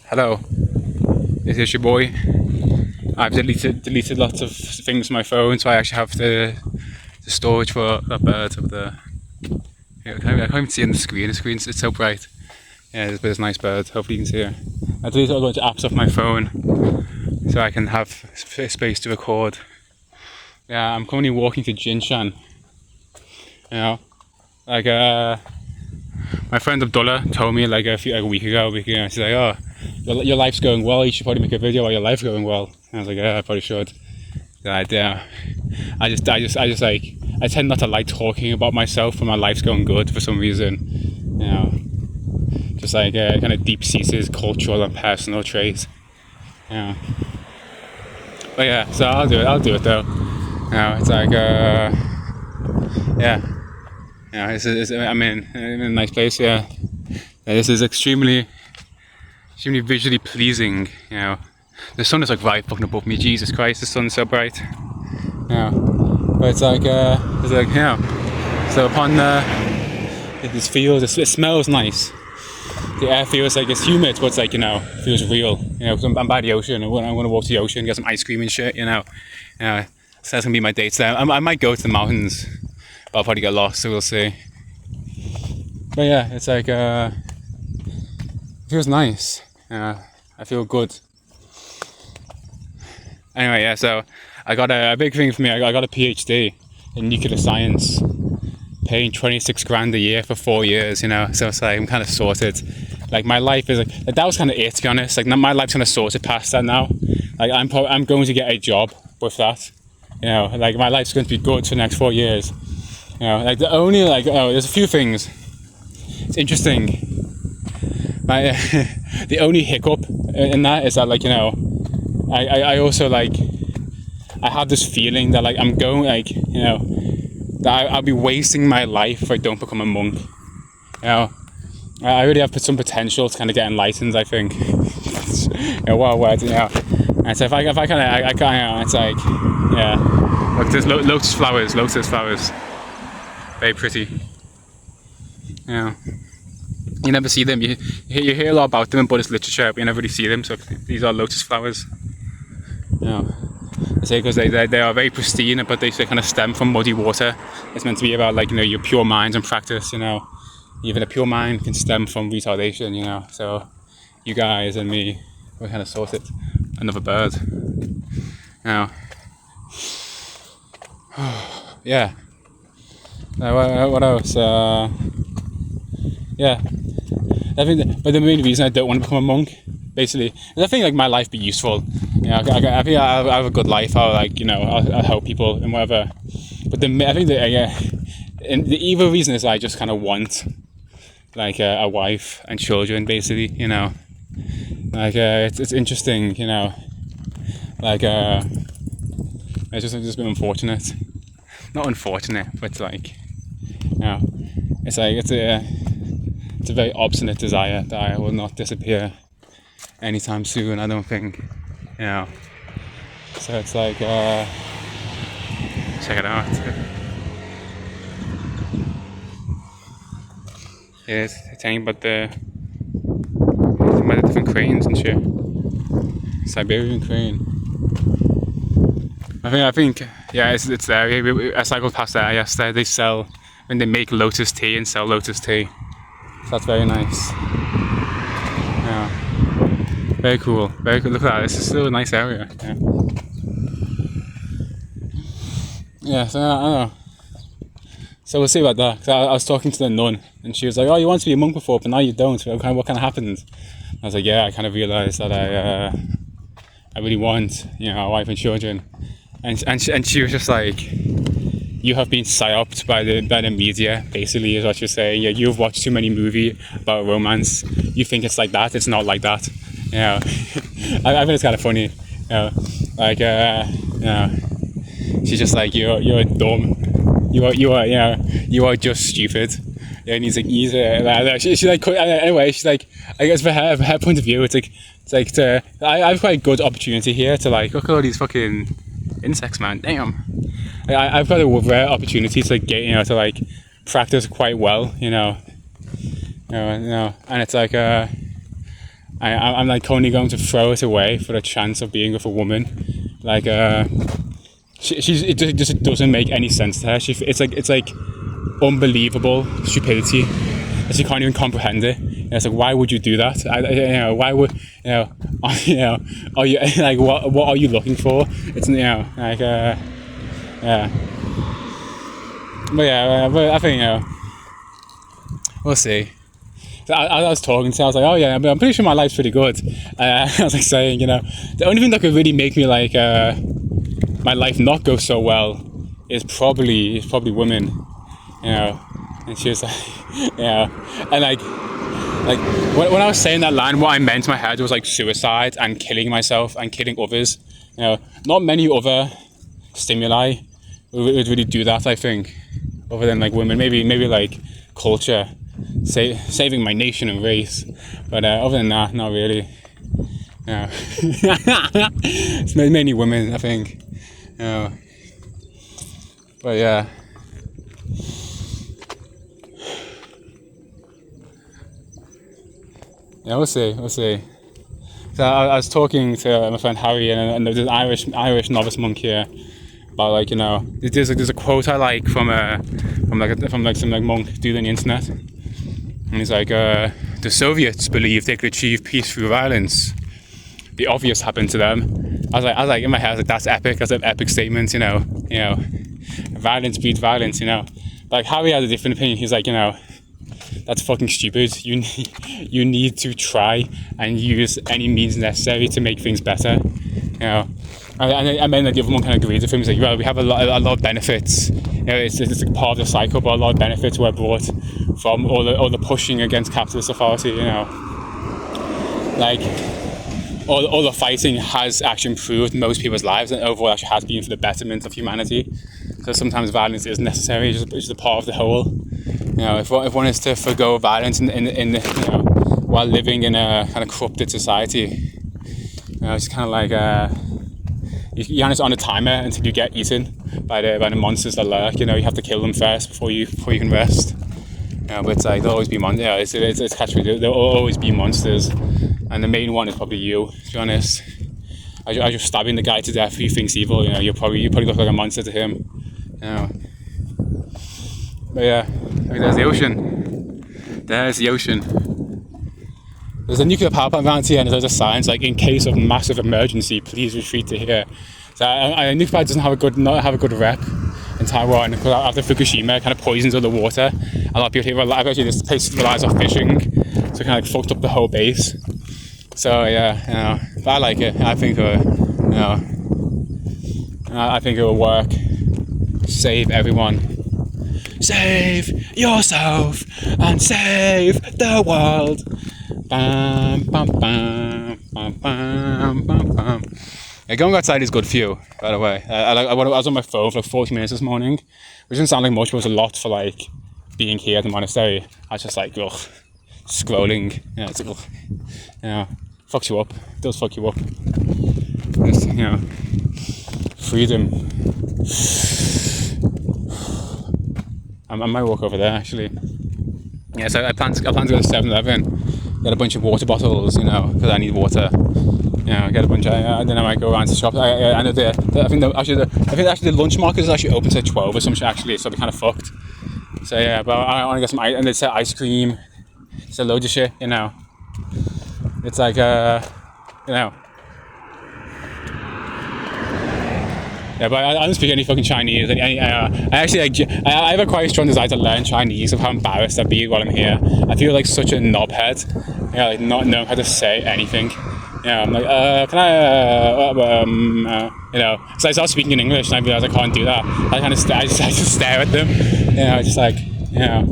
Hello, this is your boy. I've deleted lots of things from my phone, so I actually have the storage for that bird up there. Yeah, I can't even see it on the screen. It's so bright. Yeah, but it's a nice bird. Hopefully you can see it. I deleted a bunch of apps off my phone so I can have space to record. Yeah, I'm currently walking to Jinshan. You know, like my friend Abdullah told me like a week ago. She's like, "Oh, your life's going well. You should probably make a video about your life going well." And I was like, "Yeah, I probably should." Yeah, I just like I tend not to like talking about myself when my life's going good for some reason. You know, just like kind of deep-seated cultural and personal traits. Yeah. But yeah, so I'll do it though. You know, it's like yeah. Yeah, I'm in a nice place. Yeah, this is extremely visually pleasing. You know, the sun is like right fucking above me. Jesus Christ, the sun's so bright. Yeah, but it's like you know. So upon this field, it smells nice. The air feels like it's humid, but it's like, you know, feels real. You know, 'cause I'm by the ocean. I'm gonna walk to the ocean, get some ice cream and shit. You know, so that's gonna be my dates there. I might go to the mountains. I'll probably get lost, so we'll see. But yeah, it's like it feels nice. I feel good. Anyway, yeah. So I got a big thing for me. I got a PhD in nuclear science, paying 26 grand a year for 4 years. You know, so it's like I'm kind of sorted. Like my life is like that was kind of it, to be honest. Like my life's kind of sorted past that now. Like I'm going to get a job with that. You know, like my life's going to be good for the next 4 years. You know, like the only there's a few things. It's interesting. The only hiccup in that is that, like, you know, I also like I have this feeling that like I'm going, like, you know, that I'll be wasting my life if I don't become a monk. You know, I really have some potential to kind of get enlightened, I think. You know, what a word, you know. And so if I kind of, you know, it's like, yeah. Look, there's lotus flowers. Very pretty. Yeah. You never see them. You hear a lot about them in Buddhist literature, but you never really see them. So these are lotus flowers. Yeah. I say because they are very pristine, but they kind of stem from muddy water. It's meant to be about, like, you know, your pure mind and practice. You know, even a pure mind can stem from retardation. You know, so you guys and me, we're kind of sorted. Another bird. You know. Yeah. What else? Yeah. I think, but the main reason I don't want to become a monk, basically, is I think like my life be useful. You know, I think I have a good life. I'll, like, you know, I'll help people and whatever. But I think and the evil reason is I just kind of want like a wife and children, basically. You know, like it's interesting. You know, like it's just been unfortunate. Not unfortunate, but like, you know, it's like it's a very obstinate desire that I will not disappear anytime soon, I don't think. You know, so it's like check it out. Yeah, it's telling about the different cranes and shit. Siberian crane. I think, yeah, it's there. I cycled past there yesterday. They make lotus tea and sell lotus tea. So that's very nice. Yeah. Very cool. Very cool. Look at that. This is still a nice area. Yeah. Yeah, so I don't know. So we'll see about that. So I was talking to the nun, and she was like, "Oh, you want to be a monk before, but now you don't. What kind of happened?" I was like, "Yeah, I kind of realised that I really want, you know, a wife and children." And she was just like, "You have been psyoped by the media, basically, is what you're saying. Yeah, you've watched too many movies about romance. You think it's like that. It's not like that." You know, I think it's kind of funny. You know, like you know, she's just like, "You're dumb. You are just stupid." And she's like, anyway, she's like, I guess for her point of view, it's like I have quite a good opportunity here to, like, look at all these fucking insects, man. Damn. I've got a rare opportunity to get, you know, to like practice quite well, you know, and it's like I'm like only going to throw it away for the chance of being with a woman. Like it just doesn't make any sense to her. It's like unbelievable stupidity. She can't even comprehend it. It's like, why would you do that? Why would are you like what are you looking for? It's like yeah. But I think we'll see. So I was talking to her, I was like, oh yeah, I'm pretty sure my life's pretty good. I was like saying, the only thing that could really make me like my life not go so well is probably women, And she was like, and like when I was saying that line, what I meant in my head was like suicide and killing myself and killing others. Not many other stimuli would really do that, I think, other than like women. Maybe like culture, saving my nation and race, but other than that, not really. It's mainly women, I think. But yeah. Yeah, we'll see. So I was talking to my friend Harry, and there's an Irish novice monk here. About like there's a quote I like from some like monk dude on the internet, and he's like, the Soviets believe they could achieve peace through violence. The obvious happened to them. I was like in my head, I was like, that's epic. That's an epic statement. Violence breeds violence. Like Harry has a different opinion. He's like, that's fucking stupid. You need to try and use any means necessary to make things better. And then the other one kind of agrees with him. He's like, well, we have a lot of benefits. It's like part of the cycle, but a lot of benefits were brought from all the pushing against capitalist authority. Like all the fighting has actually improved most people's lives, and overall actually has been for the betterment of humanity. So sometimes violence is necessary. It's just a part of the whole. If one is to forgo violence in while living in a kind of corrupted society, it's kind of like you're on a timer until you get eaten by the monsters that lurk. You have to kill them first before you can rest. But it's like there'll always be monsters. It's catch-me. There'll always be monsters, and the main one is probably you. To be honest, as you're stabbing the guy to death who you think's evil, you probably look like a monster to him. But yeah, there's the ocean. There's the ocean. There's a nuclear power plant around here, and there's a sign like, in case of massive emergency, please retreat to here. So nuclear power doesn't have a good rep in Taiwan, because after Fukushima, it kind of poisons all the water. A lot of people actually this place relies on fishing, so it kind of like fucked up the whole base. So yeah, but I like it. I think I think it will work. Save everyone. Save yourself and save the world. Bam, bam, bam, bam, bam, bam, bam. Yeah, going outside is good for you, by the way. I was on my phone for like 40 minutes this morning, which doesn't sound like much, but it was a lot for like being here at the monastery. I was just like, scrolling. It's like, fucks you up. It does fuck you up. Just, freedom. I might walk over there actually. Yeah, so I plan to go to 7-Eleven, get a bunch of water bottles, because I need water. Get a bunch of, then I might go around to the shop. I know I think the lunch market is actually open to 12 or something actually, so I'll be kind of fucked. So yeah, but I want to get some and it's ice cream. It's a load of shit, It's like Yeah, but I don't speak any fucking Chinese. I have a quite strong desire to learn Chinese. Of how embarrassed I'd be while I'm here. I feel like such a knobhead. Like not knowing how to say anything. I'm like, can I, So I start speaking in English, and I realize I can't do that. I just stare at them. Just like, yeah.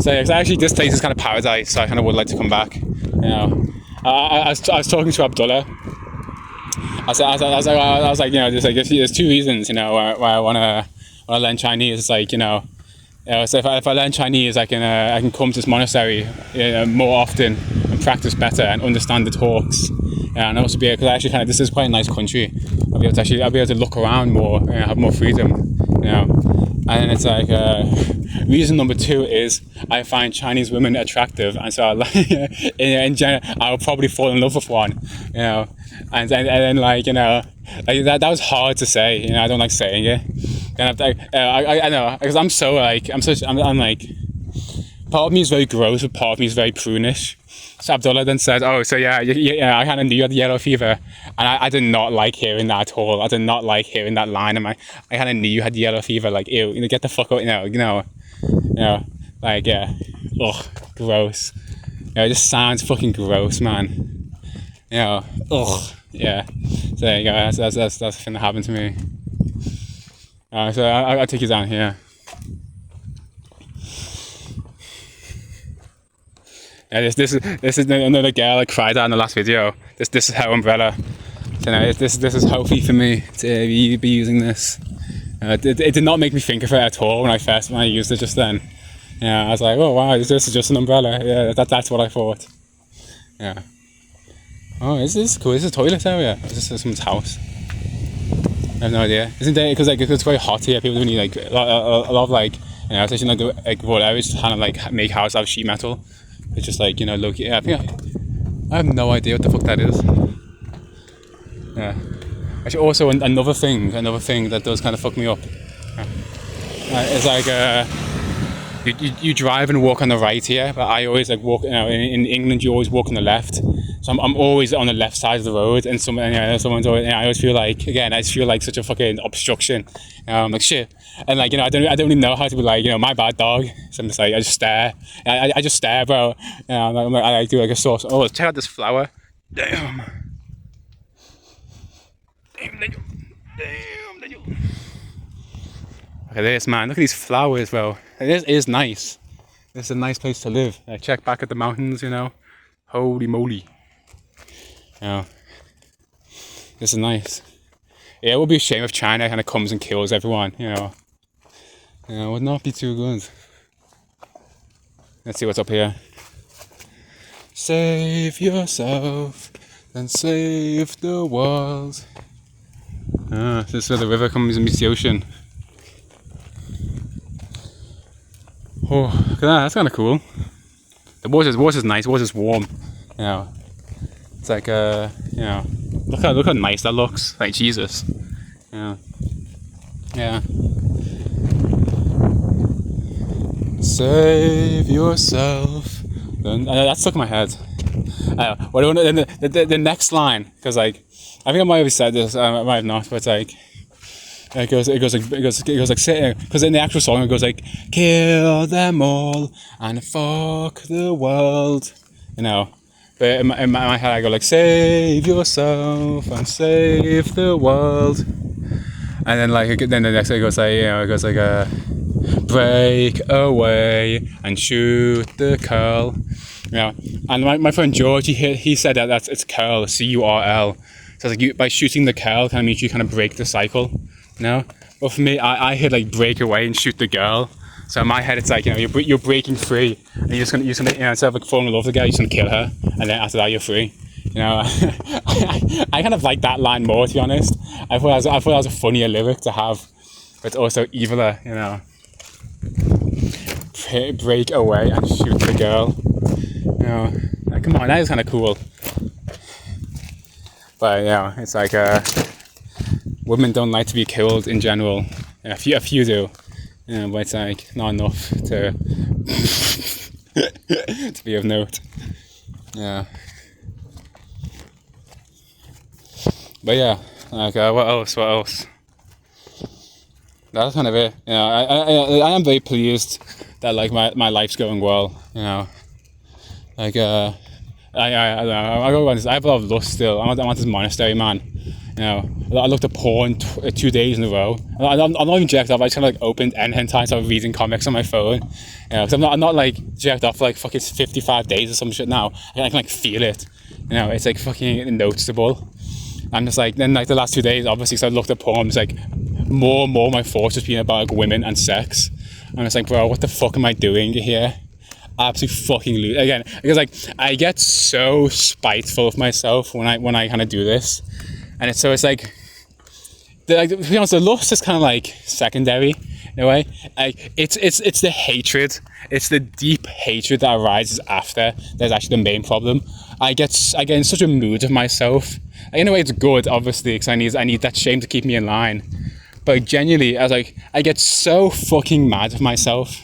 So actually, this place is kind of paradise. So I kind of would like to come back. I was talking to Abdullah. I was like, there's two reasons, why I wanna learn Chinese. It's like, so if I learn Chinese, I can come to this monastery more often and practice better and understand the talks, and also be able, because actually this is quite a nice country. I'll be able to look around more, have more freedom, And it's like reason number 2 is I find Chinese women attractive, and so in general I'll probably fall in love with one, you know. And then like, you know, like that was hard to say, you know. I don't like saying it. And I know, because I'm like, part of me is very gross, but part of me is very prunish. So Abdullah then said, "Oh, so yeah, I kind of knew you had yellow fever," and I did not like hearing that at all. I did not like hearing that line. I kind of knew you had yellow fever. Like, ew, you know, get the fuck out, you know, like, yeah, ugh, gross. You know, it just sounds fucking gross, man. You know, ugh, yeah. So there you go. That's the thing that happened to me. So I'll take you down here. Yeah, this is another girl that cried out in the last video. This is her umbrella. So, you know, this is healthy for me to be using this. It did not make me think of it at all when I used it just then. Yeah, I was like, oh wow, this is just an umbrella. Yeah, that's what I thought. Yeah. Oh, is this cool? Is this a toilet area? Or is this someone's house? I have no idea. Isn't it? Because like it's very hot here. People need like a lot of like, you know, especially like rural areas, just kind of like make houses out of sheet metal. It's just like, you know, look. Yeah, I have no idea what the fuck that is. Yeah. Actually, also another thing that does kind of fuck me up. It's like you drive and walk on the right here, but I always like walk. You know, in England you always walk on the left, so I'm always on the left side of the road, and someone's always. You know, I always feel like, again, I just feel like such a fucking obstruction. Like shit, and like, you know, I don't even know how to be like, you know, my bad, dog. So I'm just like, I just stare. I just stare, bro. You know, I do like a source. Oh, check out this flower. Damn. Look at this, man. Look at these flowers, bro. This is nice. This is a nice place to live. Check back at the mountains, you know. Holy moly. You know, this is nice. Yeah, it would be a shame if China kind of comes and kills everyone, you know. You know, it would not be too good. Let's see what's up here. Save yourself and save the world. This is where the river comes and meets the ocean. Oh, look at that, that's kind of cool. The water's nice, the water's warm. You know, it's like, you know, look how nice that looks. Like, Jesus. Yeah. Yeah. Save yourself. That stuck in my head. The next line, because like, I think I might have said this, I might have not, but it's like, it goes like, say, because in the actual song it goes like, kill them all and fuck the world, you know. But in my head I go like, save yourself and save the world, and then like, then the next it goes like, you know, it goes like break away and shoot the curl, you know. And my friend George, he said that it's curl, C-U-R-L. So it's like, by shooting the curl kind of means you kind of break the cycle, you know. But for me, I heard like break away and shoot the girl. So in my head, it's like, you know, you're breaking free, and you're just gonna, you know, instead of like falling in love with the girl, you're just gonna kill her, and then after that you're free. You know, I kind of like that line more, to be honest. I thought that was a funnier lyric to have, but it's also eviler, you know. Break away and shoot the girl. You know, like, come on, that is kind of cool. But, you know, it's like, women don't like to be killed in general. A few do. You know, but it's like, not enough to to be of note. Yeah. But yeah, like, what else? That's kind of it. You know, I am very pleased that like my life's going well. You know, like I go on this. I have a lot of lust still. I'm at this monastery, man. You know, I looked at porn 2 days in a row. I'm not even jacked up. I just kind of like opened hentai and started reading comics on my phone. You know, because I'm not like jacked up for like fucking 55 days or some shit now. I can like feel it. You know, it's like fucking noticeable. I'm just like, then like the last 2 days, obviously, so I looked at porn, it's like more and more my thoughts just being about like women and sex. And it's like, bro, what the fuck am I doing here? Absolutely fucking lose. Again, because like I get so spiteful of myself when I kind of do this, and it's like, to be honest, the lust is kind of like secondary. You in a way. Like it's the hatred, it's the deep hatred that arises after there's actually the main problem. I get in such a mood of myself. In a way, it's good, obviously, because I need that shame to keep me in line. But genuinely, I get so fucking mad of myself.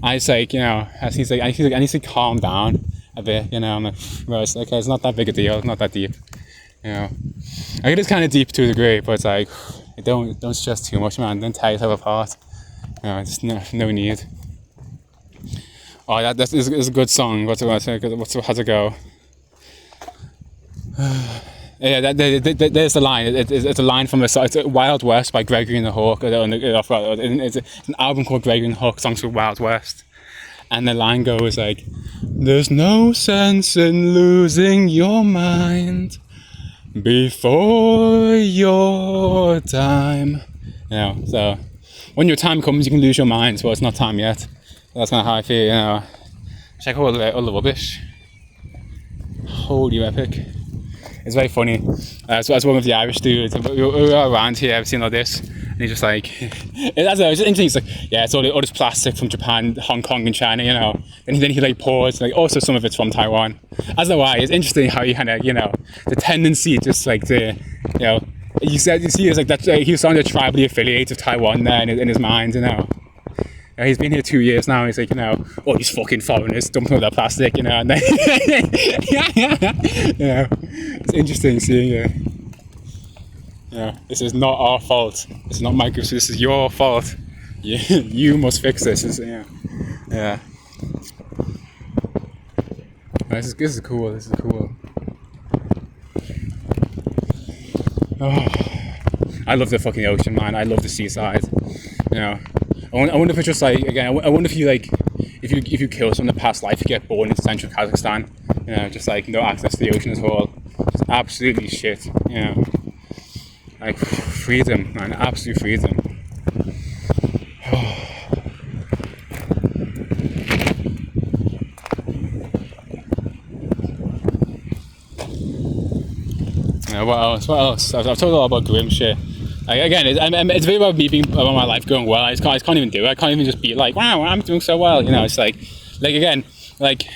I just like, I need to calm down a bit, I'm like, well, it's okay, it's not that big a deal, it's not that deep, Like, it is kind of deep to a degree, but it's like, don't stress too much, man, don't tear yourself apart, just no need. Oh, that is a good song. How's it go? Yeah, there's the line. It's a line from it's Wild West by Gregory and the Hawk. It's an album called Gregory and the Hawk, songs called Wild West. And the line goes like, "There's no sense in losing your mind before your time." So when your time comes, you can lose your mind. Well, it's not time yet. That's kind of how I feel, Check out all the rubbish. Holy epic. It's very funny. So as one of the Irish dudes, we were around here, I've seen all this, and he's just like, it's interesting. It's like, yeah, it's all this plastic from Japan, Hong Kong, and China, And then he like paused, like, also some of it's from Taiwan. I don't know why. It's interesting how you kind of, the tendency just like to, you see, it's like that. He sounded tribally affiliated of Taiwan there in his mind, He's been here 2 years now. He's like, all these fucking foreigners dumping all that plastic, and then, it's interesting seeing it. This is not our fault. This is not my group. This is your fault. You must fix this. This is cool. This is cool. Oh, I love the fucking ocean, man. I love the seaside. I wonder if it's just like, again, I wonder if you like, if you kill someone in the past life, you get born in central Kazakhstan, just like no access to the ocean at all, just absolutely shit, like freedom, man, absolute freedom. What else? I've told a lot about grim shit. Like, again, it's really about me being about my life going well. I just can't even do it. I can't even just be like, wow, I'm doing so well. It's like again, like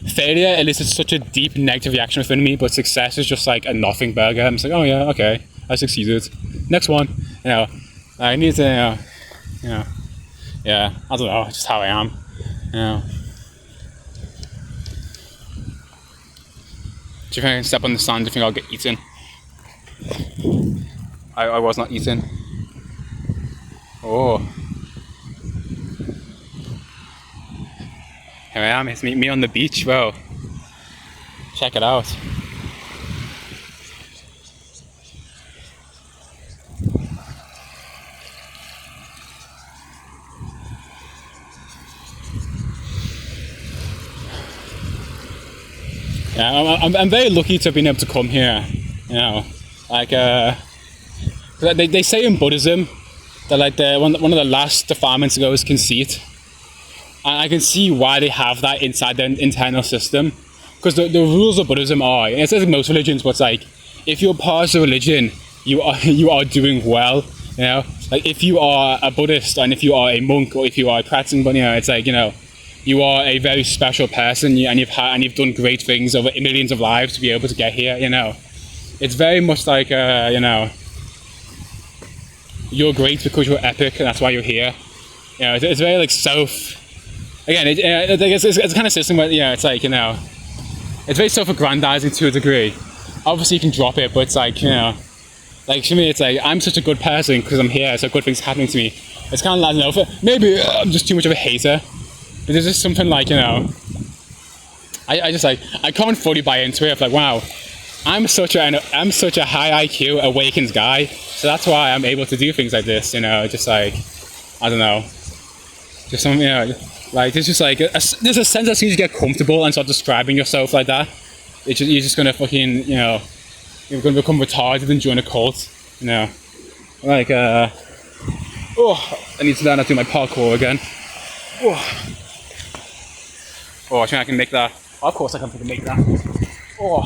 failure elicits such a deep negative reaction within me, but success is just like a nothing burger. I'm just like, oh yeah, okay, I succeeded. Next one, I need to, yeah, I don't know, just how I am, Do you think I can step on the sand? Do you think I'll get eaten? I was not eaten. Oh. Here I am, it's me on the beach, bro. Check it out. Yeah, I'm very lucky to have been able to come here, like, they say in Buddhism that like one of the last defilements to go is conceit, and I can see why they have that inside their internal system, because the rules of Buddhism are, and it says in most religions, but it's like, if you're part of the religion, you are doing well, like if you are a Buddhist and if you are a monk or if you are a practicing, but it's like, you are a very special person, and you've done great things over millions of lives to be able to get here. It's very much like you're great because you're epic, and that's why you're here. It's very like self. Again, it's kind of system where it's like it's very self-aggrandizing to a degree. Obviously, you can drop it, but it's like like to me, it's like I'm such a good person because I'm here, so good things happening to me. It's kind of like maybe I'm just too much of a hater. But there's just something like, I just like, I can't fully buy into it. Like, wow, I'm such a high IQ awakened guy. So that's why I'm able to do things like this, just like, I don't know. Just some, like, there's just like, there's a sense that you get comfortable and start describing yourself like that. You're just gonna fucking, you're gonna become retarded and join a cult, Like, oh, I need to learn how to do my parkour again. Oh, I think I can make that. Of course I can make that. Oh.